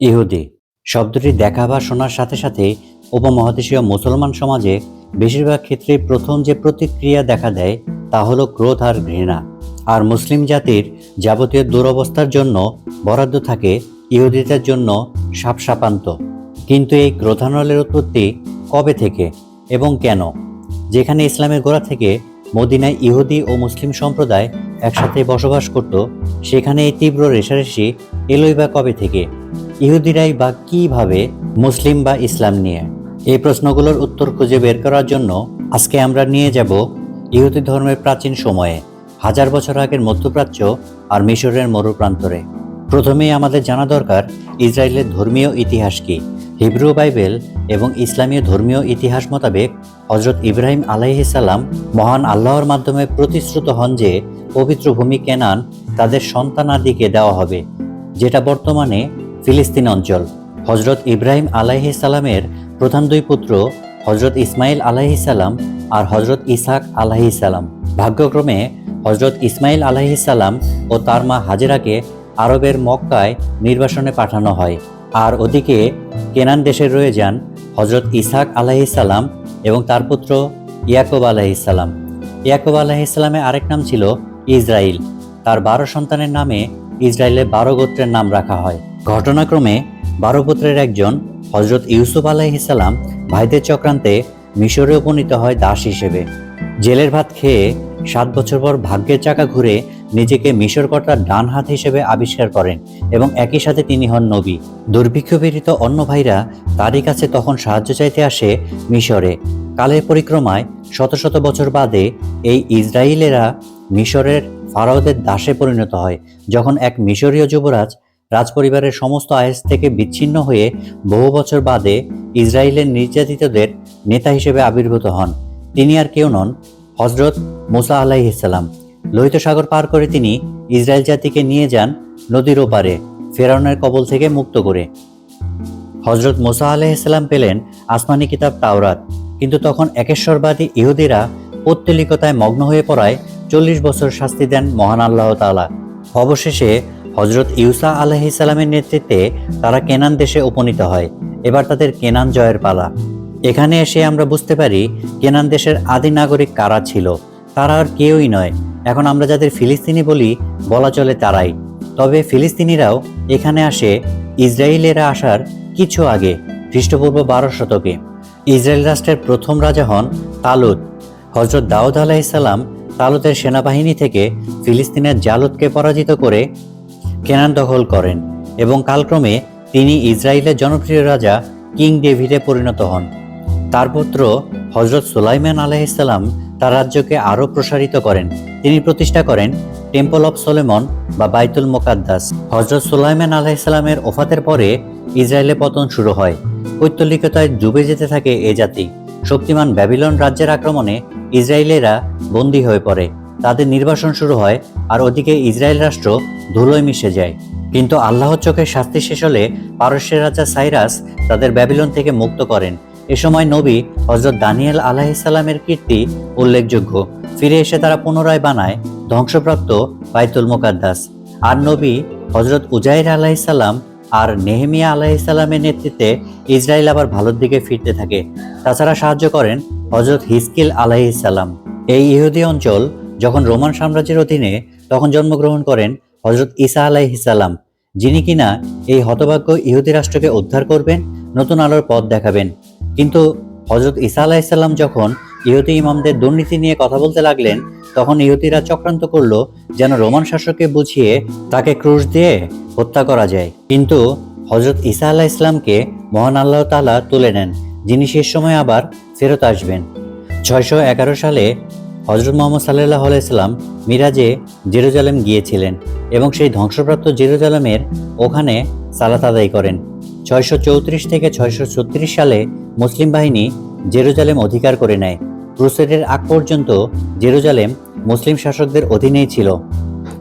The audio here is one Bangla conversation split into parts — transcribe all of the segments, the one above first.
ইহুদি শব্দটি দেখা বা শোনার সাথে সাথে উপমহাদেশীয় মুসলমান সমাজে বেশিরভাগ ক্ষেত্রে প্রথম যে প্রতিক্রিয়া দেখা দেয় তা হলো ক্রোধ আর ঘৃণা। আর মুসলিম জাতির যাবতীয় দুরবস্থার জন্য বরাদ্দ থাকে ইহুদিদের জন্য শাপশাপান্ত। কিন্তু এই ক্রোধানলের উৎপত্তি কবে থেকে এবং কেন? যেখানে ইসলামের গোড়া থেকে মদিনায় ইহুদি ও মুসলিম সম্প্রদায় একসাথে বসবাস করত, সেখানে এই তীব্র রেষারেষি এলোই বা কবে থেকে? ইহুদিরাই বা কিভাবে মুসলিম বা ইসলাম নিয়ে? এই প্রশ্নগুলোর উত্তর খুঁজে বের করার জন্য আজকে আমরা নিয়ে যাব ইহুদি ধর্মের প্রাচীন সময়ে, হাজার বছর আগের মধ্যপ্রাচ্য আর মিশরের মরুপ্রান্তরে। প্রথমেই আমাদের জানা দরকার ইসরায়েলের ধর্মীয় ইতিহাস কি। হিব্রু বাইবেল এবং ইসলামীয় ধর্মীয় ইতিহাস মোতাবেক হজরত ইব্রাহিম আলাইহিসসালাম মহান আল্লাহর মাধ্যমে প্রতিশ্রুত হন যে পবিত্র ভূমি কেনান তাদের সন্তানাদিকে দেওয়া হবে, যেটা বর্তমানে ফিলিস্তিন অঞ্চল। হজরত ইব্রাহিম আলাইহিসসালামের প্রধান দুই পুত্র হজরত ইসমাইল আলাইহিসসালাম আর হজরত ইসহাক আলাইহিসসালাম। ভাগ্যক্রমে হজরত ইসমাইল আলাইহিসসালাম ও তার মা হাজেরাকে আরবের মক্কায় নির্বাসনে পাঠানো হয়, আর ওদিকে কেনান দেশে রয়ে যান হজরত ইসহাক আলাইহিসসালাম এবং তার পুত্র ইয়াকুব আলাইহিসসালাম। ইয়াকুব আলাইহিসসালামের আরেক নাম ছিল ইসরাইল। তার 12 সন্তানের নামে ইসরায়েলের 12 গোত্রের নাম রাখা হয়। ঘটনাক্রমে 12 পুত্রের একজন হজরত ইউসুফ আলাইহিসসালাম ভাইদের চক্রান্তে মিশরে উপনীত হয় দাস হিসেবে। জেলের ভাত খেয়ে 7 বছর পর ভাগ্যের চাকা ঘুরে নিজেকে মিশরকর্তার ডান হাত হিসেবে আবিষ্কার করেন এবং একই সাথে তিনি হন নবী। দুর্ভিক্ষ পীড়িত অন্য ভাইরা তারই কাছে তখন সাহায্য চাইতে আসে মিশরে। কালের পরিক্রমায় শত শত বছর বাদে এই ইসরায়েলেরা মিশরের ফারাওদের দাসে পরিণত হয়, যখন এক মিশরীয় যুবরাজ রাজপরিবারের সমস্ত আয়েস থেকে বিচ্ছিন্ন হয়ে বহু বছর বাদে ইসরায়েলের নির্যাতিতদের নেতা হিসেবে আবির্ভূত হন। তিনি আর কেউ নন, হজরত মুসা আলাইহিসসালাম। লোহিত সাগর পার করে তিনি ইসরায়েল জাতিকে নিয়ে যান নদীর ওপারে, ফেরাউনের কবল থেকে মুক্ত করে। হজরত মুসা আলাইহিসসালাম পেলেন আসমানি কিতাব তাওরাত, কিন্তু তখন একেশ্বরবাদী ইহুদিরা পৌত্তলিকতায় মগ্ন হয়ে পড়ায় 40 বছর শাস্তি দেন মহান আল্লাহ তাআলা। অবশেষে হজরত ইউসা আলাইহিসসালামের নেতৃত্বে তারা কেনান দেশে উপনীত হয়। এবার তাদের কেনান জয়ের পালা। এখানে এসে আমরা বুঝতে পারি কেনান দেশের আদি নাগরিক কারা ছিল। তারা আর কেউই নয়, এখন আমরা যাদের ফিলিস্তিনি বলি বলা চলে তারাই। তবে ফিলিস্তিনিরাও এখানে আসে ইসরায়েলেরা আসার কিছু আগে, খ্রিস্টপূর্ব 12 শতকে। ইসরায়েল রাষ্ট্রের প্রথম রাজা হন তালুত। হজরত দাউদ আলাইহিসসালাম তালুতের সেনাবাহিনী থেকে ফিলিস্তিনের জালুতকে পরাজিত করে কেনান দখল করেন এবং কালক্রমে তিনি ইসরায়েলের জনপ্রিয় রাজা কিং ডেভিডে পরিণত হন। তার পুত্র হজরত সুলাইমান আলাইহিসসালাম তার রাজ্যকে আরও প্রসারিত করেন। তিনি প্রতিষ্ঠা করেন টেম্পল অফ সলোমন বা বাইতুল মুকাদ্দাস। হজরত সুলাইমান আলাইহিসসালামের ওফাতের পরে ইসরায়েলে পতন শুরু হয়। পৌত্তলিকতায় ডুবে যেতে থাকে এ জাতি। শক্তিমান ব্যাবিলন রাজ্যের আক্রমণে ইসরায়েলেরা বন্দী হয়ে পড়ে। তাদের নির্বাসন শুরু হয়, আর ওদিকে ইসরায়েল রাষ্ট্র ধুলোয় মিশে যায়। কিন্তু আল্লাহর চোখের শাস্তি শেষ হলে পারস্যের রাজা সাইরাস তাদের ব্যাবিলন থেকে মুক্ত করেন। এ সময় নবী হজরত দানিয়েল আলাইহিসসালামের কীর্তি উল্লেখযোগ্য। ফিরে এসে তারা পুনরায় বানায় ধ্বংসপ্রাপ্ত বাইতুল মুকাদ্দাস। আর নবী হজরত উজাইর আলাইহিসসালাম আর নেহেমিয়া আলাইহিসসালামের নেতৃত্বে ইসরায়েল আবার ভালোর দিকে ফিরতে থাকে। তাছাড়া সাহায্য করেন হজরত হিজকিল আলাইহিসসালাম। এই ইহুদি অঞ্চল যখন রোমান সাম্রাজ্যের অধীনে, তখন জন্মগ্রহণ করেন হজরত ঈসা আলাইহিসসালাম, যিনি কিনা এই হতভাগ্য ইহুদি রাষ্ট্রকে উদ্ধার করবেন, নতুন আলোর পথ দেখাবেন। কিন্তু হজরত ঈসা আলাইহিসসালাম যখন ইহুদি ইমামদের দুর্নীতি নিয়ে কথা বলতে লাগলেন, তখন ইহুদিরা চক্রান্ত করল যেন রোমান শাসককে বুঝিয়ে তাকে ক্রুশ দিয়ে হত্যা করা যায়। কিন্তু হজরত ঈসা আলাইহিসসালামকে মহান আল্লাহ তাআলা তুলে নেন, যিনি শেষ সময় আবার ফেরত আসবেন। 611 সালে হজরত মুহাম্মদ সাল্লাল্লাহু আলাইহি সাল্লাম মিরাজে জেরুজালেম গিয়েছিলেন এবং সেই ধ্বংসপ্রাপ্ত জেরুজালেমের ওখানে সালাত আদায় করেন। 634 থেকে 636 সালে মুসলিম বাহিনী জেরুজালেম অধিকার করে নেয়। ক্রুসেডের আগ পর্যন্ত জেরুজালেম মুসলিম শাসকদের অধীনেই ছিল।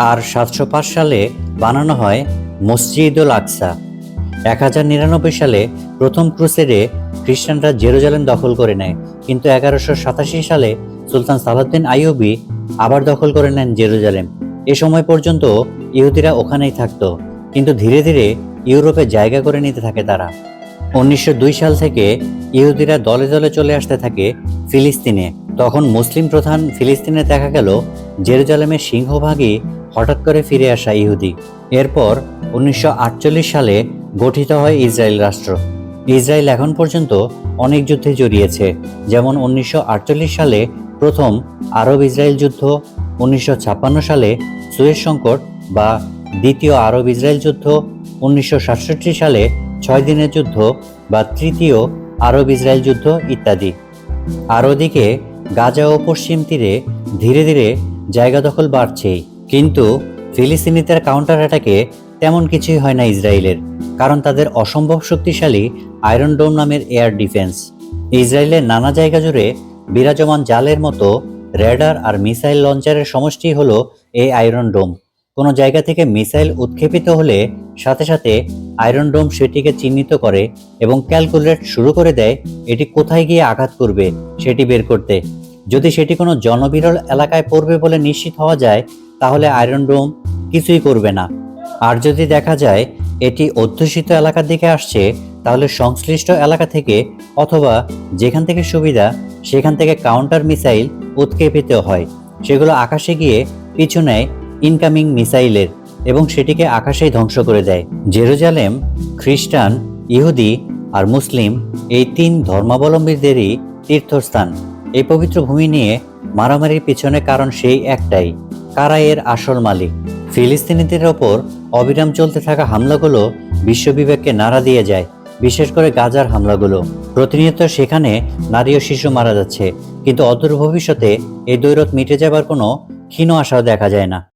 আর 705 সালে বানানো হয় মসজিদুল আকসা। 1099 সালে প্রথম ক্রুসেডে খ্রিস্টানরা জেরুজালেম দখল করে নেয়, কিন্তু 1187 সালে সুলতান সালাউদ্দিন আইয়ুবী আবার দখল করে নেন জেরুজালেম। এ সময় পর্যন্ত ইহুদিরা ওখানেই থাকত, কিন্তু ধীরে ধীরে ইউরোপে জায়গা করে নিতে থাকে তারা। 1902 সাল থেকে ইহুদিরা দলে দলে চলে আসতে থাকে ফিলিস্তিনে। তখন মুসলিম প্রধান ফিলিস্তিনে দেখা গেল জেরুজালেমের সিংহভাগই হঠাৎ করে ফিরে আসা ইহুদি। এরপর 1948 সালে গঠিত হয় ইসরায়েল রাষ্ট্র। ইসরায়েল এখন পর্যন্ত অনেক যুদ্ধে জড়িয়েছে, যেমন 1948 সালে প্রথম আরব ইসরায়েল যুদ্ধ, 1956 সালে সুয়েজ সংকট বা দ্বিতীয় আরব ইসরায়েল যুদ্ধ, 1967 সালে 6 দিনের যুদ্ধ বা তৃতীয় আরব ইসরায়েল যুদ্ধ ইত্যাদি। আর ওদিকে গাজা ও পশ্চিম তীরে ধীরে ধীরে জায়গা দখল বাড়ছেই, কিন্তু ফিলিস্তিনিদের কাউন্টার অ্যাটাকে তেমন কিছুই হয় না ইসরায়েলের, কারণ তাদের অসম্ভব শক্তিশালী আয়রন ডোম নামের এয়ার ডিফেন্স। ইসরায়েলের নানা জায়গা জুড়ে বিরাজমান জালের মতো রেডার আর মিসাইল লঞ্চারের সমষ্টি হলো এই আয়রন ডোম। কোনো জায়গা থেকে মিসাইল উৎক্ষেপিত হলে সাথে সাথে আয়রন ডোম সেটিকে চিহ্নিত করে এবং ক্যালকুলেট শুরু করে দেয় এটি কোথায় গিয়ে আঘাত করবে সেটি বের করতে। যদি সেটি কোনো জনবিরল এলাকায় পড়বে বলে নিশ্চিত হওয়া যায়, তাহলে আয়রন ডোম কিছুই করবে না। আর যদি দেখা যায় এটি অধ্যুষিত এলাকার দিকে আসছে, তাহলে সংশ্লিষ্ট এলাকা থেকে অথবা যেখান থেকে সুবিধা সেখান থেকে কাউন্টার মিসাইল উৎক্ষেপিত হয়। সেগুলো আকাশে গিয়ে পিছু নেয় ইনকামিং মিসাইলের এবং সেটিকে আকাশেই ধ্বংস করে দেয়। জেরুজালেম খ্রিস্টান, ইহুদি আর মুসলিম এই 3 ধর্মাবলম্বীদেরই তীর্থস্থান। এই পবিত্র ভূমি নিয়ে মারামারির পিছনে কারণ সেই একটাই, কারা এর আসল মালিক। ফিলিস্তিনিদের ওপর অবিরাম চলতে থাকা হামলাগুলো বিশ্ববিবেককে নাড়া দিয়ে যায়, বিশেষ করে গাজার হামলাগুলো। প্রতিনিয়ত সেখানে নারী ও শিশু মারা যাচ্ছে, কিন্তু অদূর ভবিষ্যতে এই দ্বৈরথ মিটে যাবার কোনো ক্ষীণ আশাও দেখা যায় না।